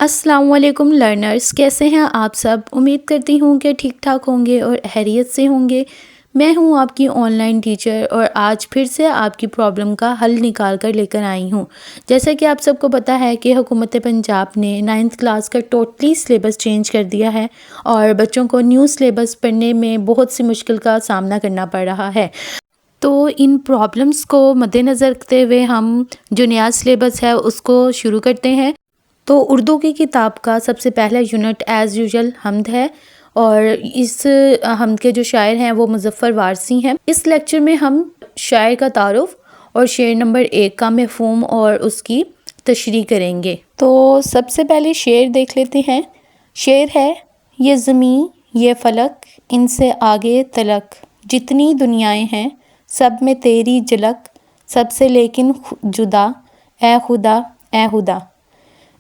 السلام علیکم لرنرز، کیسے ہیں آپ سب؟ امید کرتی ہوں کہ ٹھیک ٹھاک ہوں گے اور خیریت سے ہوں گے۔ میں ہوں آپ کی آن لائن ٹیچر اور آج پھر سے آپ کی پرابلم کا حل نکال کر لے کر آئی ہوں۔ جیسا کہ آپ سب کو پتہ ہے کہ حکومت پنجاب نے 9th کلاس کا ٹوٹلی سلیبس چینج کر دیا ہے اور بچوں کو نیو سلیبس پڑھنے میں بہت سی مشکل کا سامنا کرنا پڑ رہا ہے۔ تو ان پرابلمس کو مد نظر رکھتے ہوئے ہم جو نیا سلیبس ہے اس کو شروع کرتے ہیں۔ تو اردو کی کتاب کا سب سے پہلا یونٹ ایز یوزول حمد ہے اور اس حمد کے جو شاعر ہیں وہ مظفر وارثی ہیں۔ اس لیکچر میں ہم شاعر کا تعارف اور شعر نمبر 1 کا مفہوم اور اس کی تشریح کریں گے۔ تو سب سے پہلے شعر دیکھ لیتے ہیں۔ شعر ہے: یہ زمین یہ فلک ان سے آگے تلک، جتنی دنیائیں ہیں سب میں تیری جھلک، سب سے لیکن جدا اے خدا اے خدا۔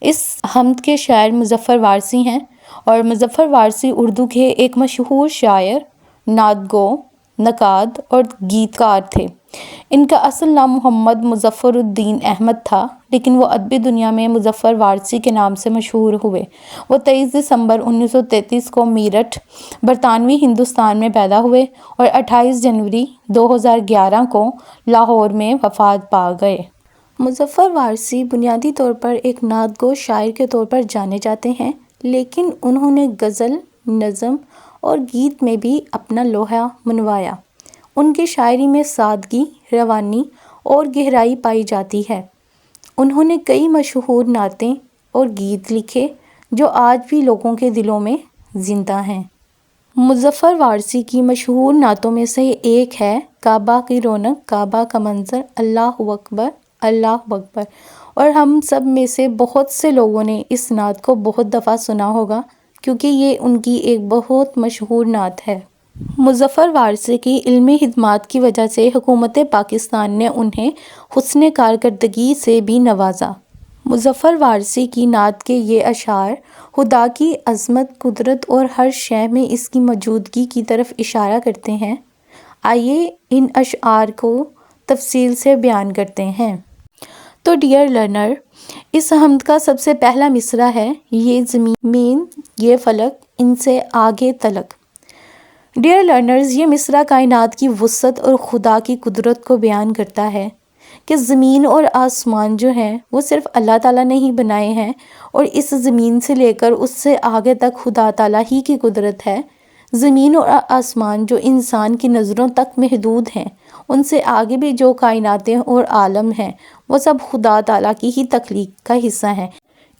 اس حمد کے شاعر مظفر وارثی ہیں اور مظفر وارثی اردو کے ایک مشہور شاعر، نعت گو، نقاد اور گیت کار تھے۔ ان کا اصل نام محمد مظفر الدین احمد تھا، لیکن وہ ادبی دنیا میں مظفر وارثی کے نام سے مشہور ہوئے۔ وہ 23 دسمبر 1933 کو میرٹھ، برطانوی ہندوستان میں پیدا ہوئے اور 28 جنوری 2011 کو لاہور میں وفات پا گئے۔ مظفر وارثی بنیادی طور پر ایک نعت گو شاعر کے طور پر جانے جاتے ہیں، لیکن انہوں نے غزل، نظم اور گیت میں بھی اپنا لوہا منوایا۔ ان کی شاعری میں سادگی، روانی اور گہرائی پائی جاتی ہے۔ انہوں نے کئی مشہور نعتیں اور گیت لکھے جو آج بھی لوگوں کے دلوں میں زندہ ہیں۔ مظفر وارثی کی مشہور نعتوں میں سے ایک ہے: کعبہ کی رونق کعبہ کا منظر، اللہ اکبر اللہ اکبر۔ اور ہم سب میں سے بہت سے لوگوں نے اس نعت کو بہت دفعہ سنا ہوگا کیونکہ یہ ان کی ایک بہت مشہور نعت ہے۔ مظفر وارثی کی علمی خدمات کی وجہ سے حکومت پاکستان نے انہیں حسن کارکردگی سے بھی نوازا۔ مظفر وارثی کی نعت کے یہ اشعار خدا کی عظمت، قدرت اور ہر شے میں اس کی موجودگی کی طرف اشارہ کرتے ہیں۔ آئیے ان اشعار کو تفصیل سے بیان کرتے ہیں۔ تو ڈیئر لرنر، اس حمد کا سب سے پہلا مصرع ہے: یہ زمین یہ فلک ان سے آگے تلک۔ ڈیئر لرنرز، یہ مصرع کائنات کی وسعت اور خدا کی قدرت کو بیان کرتا ہے کہ زمین اور آسمان جو ہیں وہ صرف اللہ تعالیٰ نے ہی بنائے ہیں اور اس زمین سے لے کر اس سے آگے تک خدا تعالیٰ ہی کی قدرت ہے۔ زمین اور آسمان جو انسان کی نظروں تک محدود ہیں، ان سے آگے بھی جو کائناتیں اور عالم ہیں وہ سب خدا تعالیٰ کی ہی تخلیق کا حصہ ہیں۔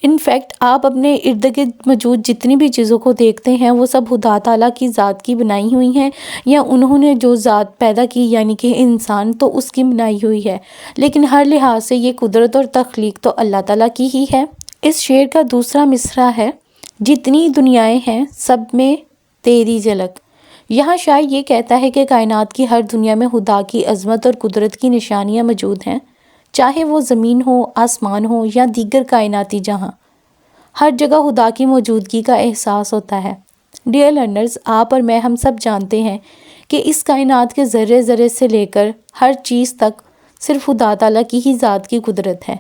انفیکٹ آپ اپنے ارد گرد موجود جتنی بھی چیزوں کو دیکھتے ہیں وہ سب خدا تعالیٰ کی ذات کی بنائی ہوئی ہیں، یا انہوں نے جو ذات پیدا کی یعنی کہ انسان تو اس کی بنائی ہوئی ہے، لیکن ہر لحاظ سے یہ قدرت اور تخلیق تو اللہ تعالیٰ کی ہی ہے۔ اس شعر کا دوسرا مصرع ہے: جتنی دنیائیں ہیں سب میں تیری جھلک۔ یہاں شاعر یہ کہتا ہے کہ کائنات کی ہر دنیا میں خدا کی عظمت اور قدرت کی نشانیاں موجود ہیں، چاہے وہ زمین ہو، آسمان ہو یا دیگر کائناتی جہاں، ہر جگہ خدا کی موجودگی کا احساس ہوتا ہے۔ ڈیئر لرنرز، آپ اور میں ہم سب جانتے ہیں کہ اس کائنات کے ذرے ذرے سے لے کر ہر چیز تک صرف خدا تعالیٰ کی ہی ذات کی قدرت ہے،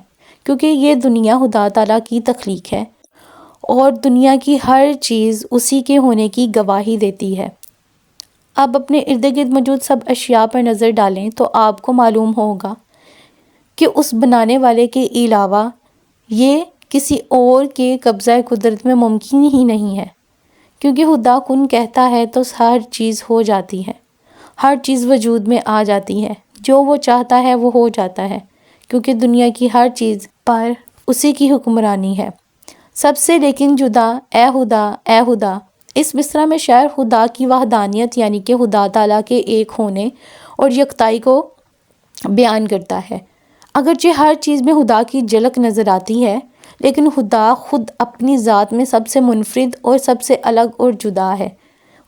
کیونکہ یہ دنیا خدا تعالیٰ کی تخلیق ہے اور دنیا کی ہر چیز اسی کے ہونے کی گواہی دیتی ہے۔ اب اپنے ارد گرد موجود سب اشیاء پر نظر ڈالیں تو آپ کو معلوم ہوگا کہ اس بنانے والے کے علاوہ یہ کسی اور کے قبضہ قدرت میں ممکن ہی نہیں ہے، کیونکہ خدا کن کہتا ہے تو ہر چیز ہو جاتی ہے، ہر چیز وجود میں آ جاتی ہے، جو وہ چاہتا ہے وہ ہو جاتا ہے، کیونکہ دنیا کی ہر چیز پر اسی کی حکمرانی ہے۔ سب سے لیکن جدا اے خدا اے خدا۔ اس مصرع میں شاعر خدا کی وحدانیت یعنی کہ خدا تعالیٰ کے ایک ہونے اور یکتائی کو بیان کرتا ہے۔ اگرچہ ہر چیز میں خدا کی جھلک نظر آتی ہے، لیکن خدا خود اپنی ذات میں سب سے منفرد اور سب سے الگ اور جدا ہے۔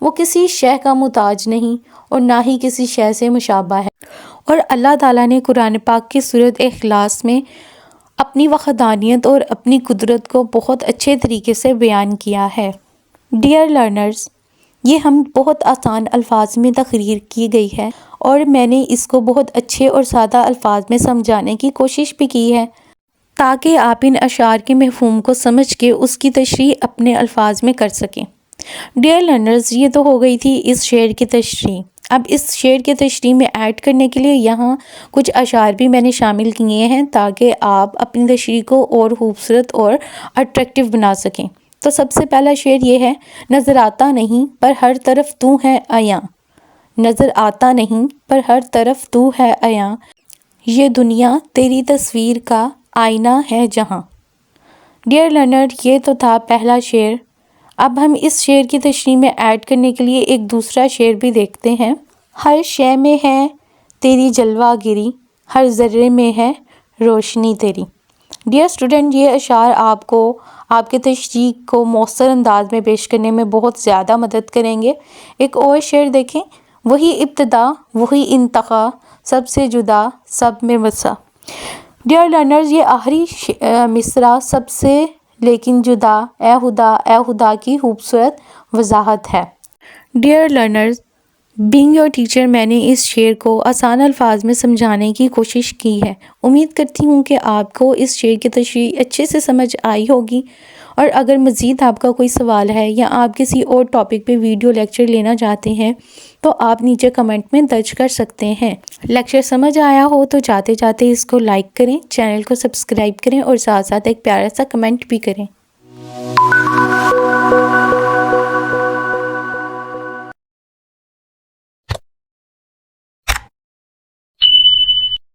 وہ کسی شے کا محتاج نہیں اور نہ ہی کسی شے سے مشابہ ہے۔ اور اللہ تعالیٰ نے قرآن پاک کی سورۃ اخلاص میں اپنی وحدانیت اور اپنی قدرت کو بہت اچھے طریقے سے بیان کیا ہے۔ ڈیئر لرنرز، یہ ہم بہت آسان الفاظ میں تقریر کی گئی ہے اور میں نے اس کو بہت اچھے اور سادہ الفاظ میں سمجھانے کی کوشش بھی کی ہے۔ تاکہ آپ ان اشعار کے مفہوم کو سمجھ کے اس کی تشریح اپنے الفاظ میں کر سکیں۔ ڈیئر لرنرز، یہ تو ہو گئی تھی اس شعر کی تشریح۔ اب اس شعر کی تشریح میں ایڈ کرنے کے لیے یہاں کچھ اشعار بھی میں نے شامل کیے ہیں تاکہ آپ اپنی تشریح کو اور خوبصورت اور اٹریکٹیو بنا سکیں۔ تو سب سے پہلا شعر یہ ہے، نظر آتا نہیں پر ہر طرف تو ہے عیاں، نظر آتا نہیں پر ہر طرف تو ہے عیاں، یہ دنیا تیری تصویر کا آئینہ ہے جہاں۔ ڈیئر لرنر، یہ تو تھا پہلا شعر۔ اب ہم اس شعر کی تشریح میں ایڈ کرنے کے لیے ایک دوسرا شعر بھی دیکھتے ہیں۔ ہر شے میں ہے تیری جلوہ گری، ہر ذرے میں ہے روشنی تیری۔ ڈیئر اسٹوڈنٹ، یہ اشعار آپ کو آپ کے تشریح کو مؤثر انداز میں پیش کرنے میں بہت زیادہ مدد کریں گے۔ ایک اور شعر دیکھیں، وہی ابتدا وہی انتہا، سب سے جدا سب میں وسع۔ ڈیئر لرنرز، یہ آخری مصرع سب سے لیکن جدا، اے خدا کی خوبصورت وضاحت ہے۔ Dear learners, being your teacher, میں نے اس شعر کو آسان الفاظ میں سمجھانے کی کوشش کی ہے۔ امید کرتی ہوں کہ آپ کو اس شعر کی تشریح اچھے سے سمجھ آئی ہوگی، اور اگر مزید آپ کا کوئی سوال ہے یا آپ کسی اور ٹاپک پہ ویڈیو لیکچر لینا چاہتے ہیں تو آپ نیچے کمنٹ میں درج کر سکتے ہیں۔ لیکچر سمجھ آیا ہو تو جاتے جاتے اس کو لائک کریں، چینل کو سبسکرائب کریں اور ساتھ ساتھ ایک پیارا سا کمنٹ بھی کریں۔